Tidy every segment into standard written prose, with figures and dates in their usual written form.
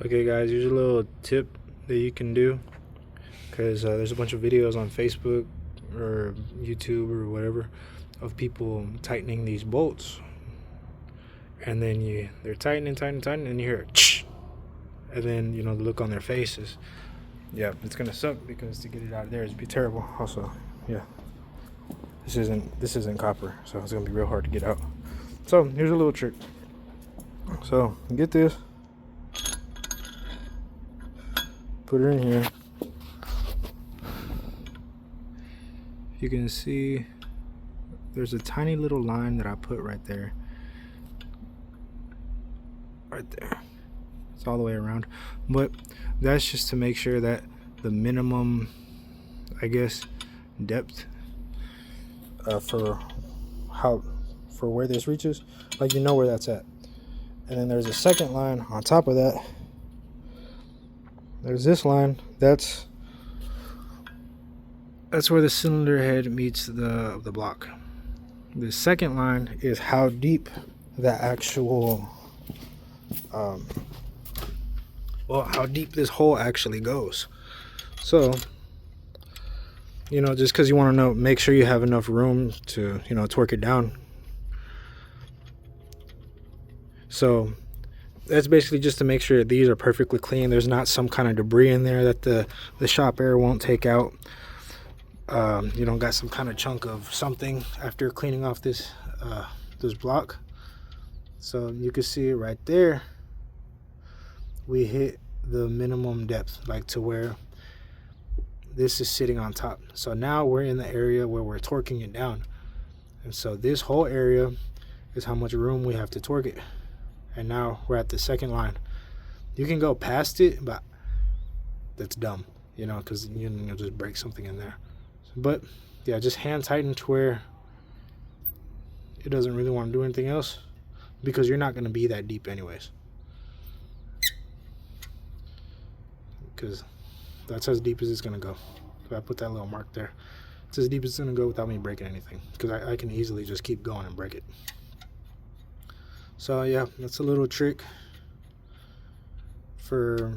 Okay guys, here's a little tip that you can do, because there's a bunch of videos on Facebook or YouTube or whatever of people tightening these bolts, and then they're tightening, and you hear it, and then the look on their faces. Yeah, it's gonna suck because to get it out of there is be terrible. Also, yeah, this isn't copper, so it's gonna be real hard to get out. So here's a little trick. So get this, put it in here. You can see there's a tiny little line that I put right there. It's all the way around, but that's just to make sure that the minimum, I guess, depth for where this reaches, like where that's at. And then there's a second line on top of that. There's this line that's where the cylinder head meets the block. The second line is how deep the actual how deep this hole actually goes. So just because you want to know, make sure you have enough room to torque it down. So that's basically just to make sure that these are perfectly clean. There's not some kind of debris in there that the shop air won't take out. You don't got some kind of chunk of something after cleaning off this block. So you can see it right there. We hit the minimum depth, like to where this is sitting on top. So now we're in the area where we're torquing it down, and so this whole area is how much room we have to torque it. And now we're at the second line. You can go past it, but that's dumb, because you'll just break something in there. But yeah, just hand tighten to where it doesn't really want to do anything else, because you're not going to be that deep anyways, because that's as deep as it's going to go. So I put that little mark there. It's as deep as it's going to go without me breaking anything, because I can easily just keep going and break it. So yeah, that's a little trick for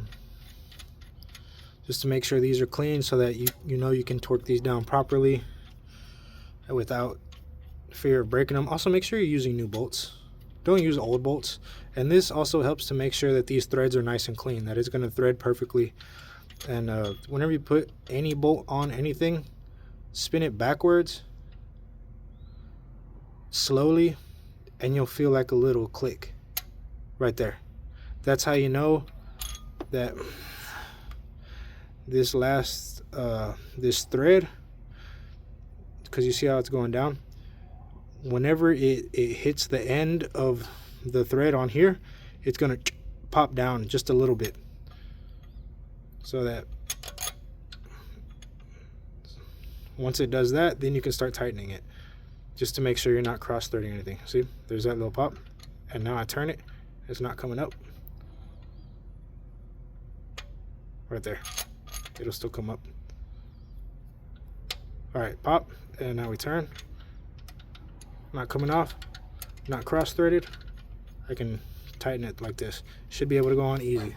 just to make sure these are clean, so that you can torque these down properly without fear of breaking them. Also, make sure you're using new bolts. Don't use old bolts. And this also helps to make sure that these threads are nice and clean, that it's going to thread perfectly. And whenever you put any bolt on anything, spin it backwards slowly, and you'll feel like a little click right there. That's how you know that this this thread, because you see how it's going down. Whenever it hits the end of the thread on here, it's gonna pop down just a little bit, so that once it does that, then you can start tightening it, just to make sure you're not cross threading anything. See, there's that little pop, and now I turn it, it's not coming up. Right there, it'll still come up. All right, pop, and now we turn. Not coming off, not cross threaded. I can tighten it like this. Should be able to go on easy.